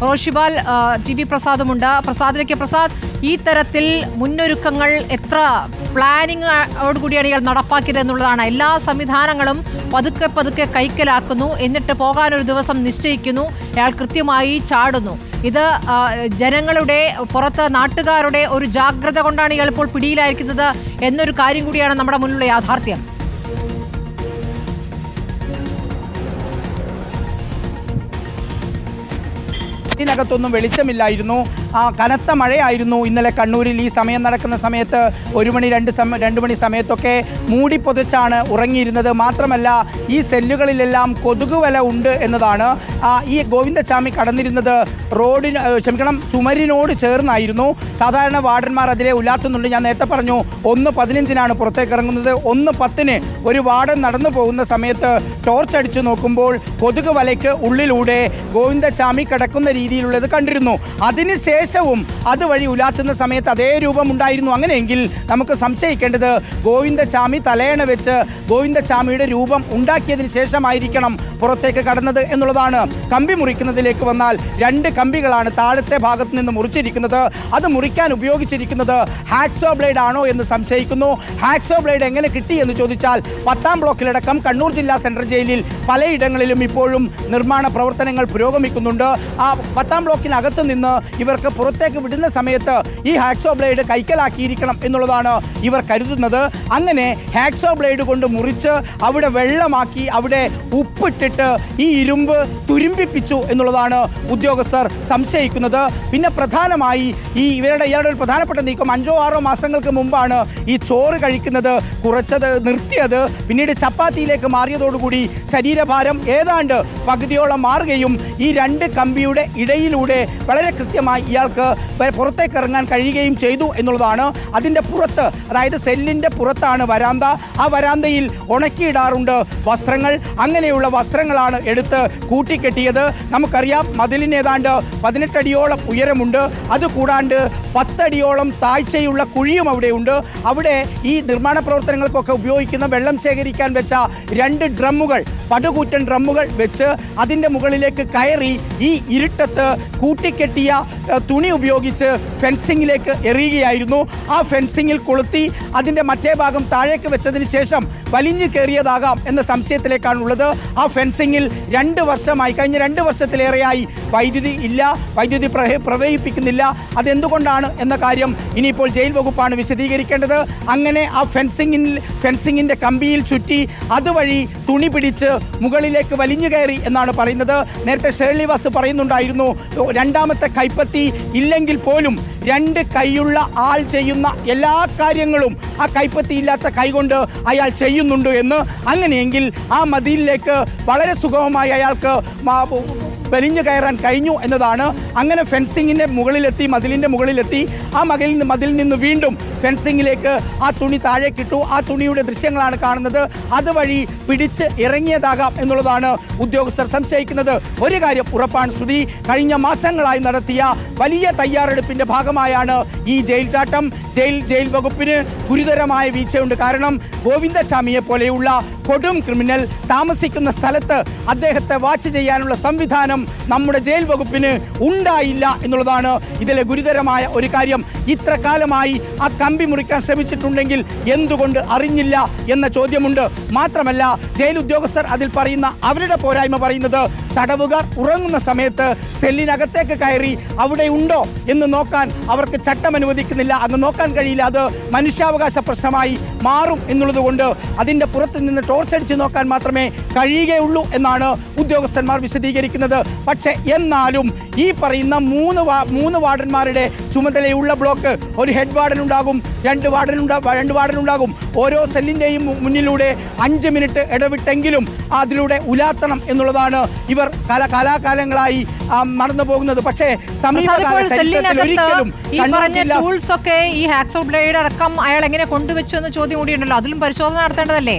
റോഷിബാൽ T V പ്രസാദുമുണ്ട്. പ്രസാദിലേക്ക്. Prasad, ഈ തരത്തിൽ മുന്നൊരുക്കങ്ങൾ എത്ര പ്ലാനിങ്ങോടുകൂടിയാണ് ഇയാൾ നടപ്പാക്കിയത് എന്നുള്ളതാണ്. എല്ലാ സംവിധാനങ്ങളും പതുക്കെ പതുക്കെ കൈക്കലാക്കുന്നു, എന്നിട്ട് പോകാനൊരു ദിവസം നിശ്ചയിക്കുന്നു, അയാൾ കൃത്യമായി ചാടുന്നു. ഇത് ജനങ്ങളുടെ പുറത്ത് നാട്ടുകാരുടെ ഒരു ജാഗ്രത കൊണ്ടാണ് ഇയാൾ ഇപ്പോൾ പിടിയിലായിരിക്കുന്നത് എന്നൊരു കാര്യം കൂടിയാണ് നമ്മുടെ മുന്നിലുള്ള യാഥാർത്ഥ്യം. ഇതിനകത്തൊന്നും വെളിച്ചമില്ലായിരുന്നു. കനത്ത മഴയായിരുന്നു ഇന്നലെ കണ്ണൂരിൽ. ഈ സമയം നടക്കുന്ന സമയത്ത് 1 മണി 2 മണി സമയത്തൊക്കെ മൂടിപ്പൊതിച്ചാണ് ഉറങ്ങിയിരുന്നത്. മാത്രമല്ല ഈ സെല്ലുകളിലെല്ലാം കൊതുക് വല ഉണ്ട് എന്നതാണ്. ഈ ഗോവിന്ദച്ചാമി കടന്നിരുന്നത് ചുമരിനോട് ചേർന്നായിരുന്നു. സാധാരണ വാർഡന്മാർ അതിലെ ഉലാത്തുന്നുണ്ട്. ഞാൻ നേരത്തെ പറഞ്ഞു 1:15 പുറത്തേക്ക് ഇറങ്ങുന്നത്. 1:10 ഒരു വാർഡൻ നടന്നു പോകുന്ന സമയത്ത് ടോർച്ച് അടിച്ചു നോക്കുമ്പോൾ കൊതുക് വലയ്ക്ക് ഉള്ളിലൂടെ ഗോവിന്ദച്ചാമി കിടക്കുന്ന രീതിയിലുള്ളത് കണ്ടിരുന്നു. അതിനുശേഷവും അതുവഴി ഉലാത്തുന്ന സമയത്ത് അതേ രൂപം ഉണ്ടായിരുന്നു. അങ്ങനെയെങ്കിൽ നമുക്ക് സംശയിക്കേണ്ടത് ഗോവിന്ദച്ചാമി തലയണ വെച്ച് ഗോവിന്ദച്ചാമിയുടെ രൂപം ഉണ്ടാക്കിയതിന് ശേഷമായിരിക്കണം പുറത്തേക്ക് കടന്നത് എന്നുള്ളതാണ്. കമ്പി മുറിക്കുന്നതിലേക്ക് വന്നാൽ 2 കമ്പികളാണ് താഴത്തെ ഭാഗത്ത് നിന്ന് മുറിച്ചിരിക്കുന്നത്. അത് മുറിക്കാൻ ഉപയോഗിച്ചിരിക്കുന്നത് ഹാക്സോ ബ്ലേഡ് ആണോ എന്ന് സംശയിക്കുന്നു. ഹാക്സോ ബ്ലേഡ് എങ്ങനെ കിട്ടി എന്ന് ചോദിച്ചാൽ 10ാം ബ്ലോക്കിലടക്കം കണ്ണൂർ ജില്ലാ സെൻട്രൽ ജയിലിൽ പലയിടങ്ങളിലും ഇപ്പോഴും നിർമ്മാണ പ്രവർത്തനങ്ങൾ പുരോഗമിക്കുന്നുണ്ട്. ആ 10ാം ബ്ലോക്കിനകത്ത് നിന്ന് ഇവർക്ക് പുറത്തേക്ക് വിടുന്ന സമയത്ത് ഈ ഹാക്സോ ബ്ലേഡ് കൈക്കലാക്കിയിരിക്കണം എന്നുള്ളതാണ് ഇവർ കരുതുന്നത്. അങ്ങനെ ഹാക്സോ ബ്ലേഡ് കൊണ്ട് മുറിച്ച് അവിടെ വെള്ളമാക്കി അവിടെ ഉപ്പിട്ടിട്ട് ഈ ഇരുമ്പ് തുരുമ്പിപ്പിച്ചു എന്നുള്ളതാണ് ഉദ്യോഗസ്ഥർ സംശയിക്കുന്നത്. പിന്നെ പ്രധാനമായി ഇയാളുടെ ഒരു പ്രധാനപ്പെട്ട നീക്കം 5-6 മാസങ്ങൾക്ക് മുമ്പാണ് ഈ ചോറ് കഴിക്കുന്നത് നിർത്തിയത്. പിന്നീട് ചപ്പാത്തിയിലേക്ക് മാറിയതോടുകൂടി ശരീരഭാരം ഏതാണ്ട് പകുതിയോളം മാറുകയും ഈ 2 കമ്പിയുടെ ഇടയിലൂടെ വളരെ കൃത്യമായി ഇയാൾക്ക് പുറത്തേക്ക് ഇറങ്ങാൻ കഴിയുകയും ചെയ്തു എന്നുള്ളതാണ്. അതിൻ്റെ പുറത്ത്, അതായത് സെല്ലിൻ്റെ പുറത്താണ് വരാന്ത. ആ വരാന്തയിൽ ഉണക്കിയിടാറുണ്ട് വസ്ത്രങ്ങൾ. അങ്ങനെയുള്ള വസ്ത്രങ്ങളാണ് എടുത്ത് കൂട്ടിക്കെട്ടിയത്. നമുക്കറിയാം മതിലിന് ഏതാണ്ട് 18 അടിയോളം ഉയരമുണ്ട്. അതുകൂടാണ്ട് 10 അടിയോളം താഴ്ചയുള്ള കുഴിയും അവിടെയുണ്ട്. അവിടെ ഈ നിർമ്മാണ പ്രവർത്തനങ്ങൾക്കൊക്കെ ഉപയോഗിക്കുന്ന വെള്ളം ശേഖരിക്കാൻ വെച്ച 2 ഡ്രമ്മുകൾ, പടുകൂറ്റൻ ഡ്രമ്മുകൾ വെച്ച് അതിൻ്റെ മുകളിലേക്ക് കയറി ഈ ഇരുട്ടത്ത് കൂട്ടിക്കെട്ടിയ തുണി ഉപയോഗിച്ച് ഫെൻസിങ്ങിലേക്ക് എറിയുകയായിരുന്നു. ആ ഫെൻസിങ്ങിൽ കൊളുത്തി അതിൻ്റെ മറ്റേ ഭാഗം താഴേക്ക് വെച്ചതിന് ശേഷം വലിഞ്ഞു കയറിയതാകാം എന്ന സംശയത്തിലേക്കാണുള്ളത്. ആ ഫെൻസിങ്ങിൽ 2 വർഷമായി, കഴിഞ്ഞ 2 വർഷത്തിലേറെയായി വൈദ്യുതി ഇല്ല, വൈദ്യുതി പ്രവഹിപ്പിക്കുന്നില്ല. അതെന്തുകൊണ്ടാണ് എന്ന കാര്യം ഇനിയിപ്പോൾ ജയിൽ വകുപ്പാണ് വിശദീകരിക്കേണ്ടത്. അങ്ങനെ ആ ഫെൻസിങ്ങിൻ്റെ കമ്പിയിൽ ചുറ്റി അതുവഴി തുണി പിടിച്ച് മുകളിലേക്ക് വലിഞ്ഞു കയറി എന്നാണ് പറയുന്നത്. നേരത്തെ ഷേർലി വാസ് പറയുന്നുണ്ടായിരുന്നു, 2ാമത്തെ കൈപ്പത്തി ഇല്ലെങ്കിൽ പോലും 2 കൈയുള്ള ആൾ ചെയ്യുന്ന എല്ലാ കാര്യങ്ങളും ആ കൈപ്പത്തി ഇല്ലാത്ത കൈകൊണ്ട് അയാൾ ചെയ്യുന്നുണ്ട് എന്ന്. അങ്ങനെയെങ്കിൽ ആ മതിലിലേക്ക് വളരെ സുഗമമായി അയാൾക്ക് വലിഞ്ഞു കയറാൻ കഴിഞ്ഞു എന്നതാണ്. അങ്ങനെ ഫെൻസിങ്ങിൻ്റെ മുകളിലെത്തി, മതിലിൻ്റെ മുകളിലെത്തി. ആ മതിലിൽ നിന്ന് വീണ്ടും ഫെൻസിങ്ങിലേക്ക് ആ തുണി താഴേക്കിട്ടു. ആ തുണിയുടെ ദൃശ്യങ്ങളാണ് കാണുന്നത്. അതുവഴി പിടിച്ച് ഇറങ്ങിയതാകാം എന്നുള്ളതാണ് ഉദ്യോഗസ്ഥർ സംശയിക്കുന്നത്. ഒരു കാര്യം ഉറപ്പാണ് ശ്രുതി, കഴിഞ്ഞ മാസങ്ങളായി നടത്തിയ വലിയ തയ്യാറെടുപ്പിൻ്റെ ഭാഗമായാണ് ഈ ജയിൽ ചാട്ടം. ജയിൽ വകുപ്പിന് ഗുരുതരമായ വീഴ്ചയുണ്ട്. കാരണം ഗോവിന്ദച്ചാമിയെ പോലെയുള്ള കൊടും ക്രിമിനൽ താമസിക്കുന്ന സ്ഥലത്ത് അദ്ദേഹത്തെ വാച്ച് ചെയ്യാനുള്ള സംവിധാനം നമ്മുടെ ജയിൽ വകുപ്പിന് ഉണ്ടായില്ല എന്നുള്ളതാണ് ഇതിലെ ഗുരുതരമായ ഒരു കാര്യം. ഇത്ര കാലമായി ആ കമ്പി മുറിക്കാൻ ശ്രമിച്ചിട്ടുണ്ടെങ്കിൽ എന്തുകൊണ്ട് അറിഞ്ഞില്ല എന്ന ചോദ്യമുണ്ട്. മാത്രമല്ല ജയിൽ ഉദ്യോഗസ്ഥർ അതിൽ പറയുന്ന അവരുടെ പോരായ്മ പറയുന്നത് തടവുകാർ ഉറങ്ങുന്ന സമയത്ത് സെല്ലിനകത്തേക്ക് കയറി അവിടെ ഉണ്ടോ എന്ന് നോക്കാൻ അവർക്ക് ചട്ടം അനുവദിക്കുന്നില്ല. അങ്ങ് നോക്കാൻ കഴിയില്ല, അത് മനുഷ്യാവകാശ പ്രശ്നമായി മാറും എന്നുള്ളത് കൊണ്ട് അതിൻ്റെ പുറത്ത് നിന്ന് ടോർച്ചടിച്ച് നോക്കാൻ മാത്രമേ കഴിയുകയുള്ളൂ എന്നാണ് ഉദ്യോഗസ്ഥന്മാർ വിശദീകരിക്കുന്നത്. പക്ഷേ എന്നാലും ഈ പറയുന്ന 3 വാർഡന്മാരുടെ ചുമതലയുള്ള ബ്ലോക്ക്, ഒരു ഹെഡ് വാർഡൻ ഉണ്ടാകും, 2 വാർഡൻ ഉണ്ടാകും. ഓരോ സെല്ലിൻ്റെയും മുന്നിലൂടെ 5 മിനിറ്റ് ഇടവിട്ടെങ്കിലും അതിലൂടെ ഉലാത്തണം എന്നുള്ളതാണ് ഇവർ കാലാകാലങ്ങളായി നടന്നു പോകുന്നത്. പക്ഷേ സമീപകാല ചരിത്രത്തിൽ ഒരിക്കലും ഈ ഹാക്സോ ബ്ലേഡ് അടക്കം അയാൾ എങ്ങനെ കൊണ്ടുവച്ചു എന്ന ചോദ്യം കൂടിയുണ്ടല്ലോ. അതിലും പരിശോധന നടത്തേണ്ടതല്ലേ?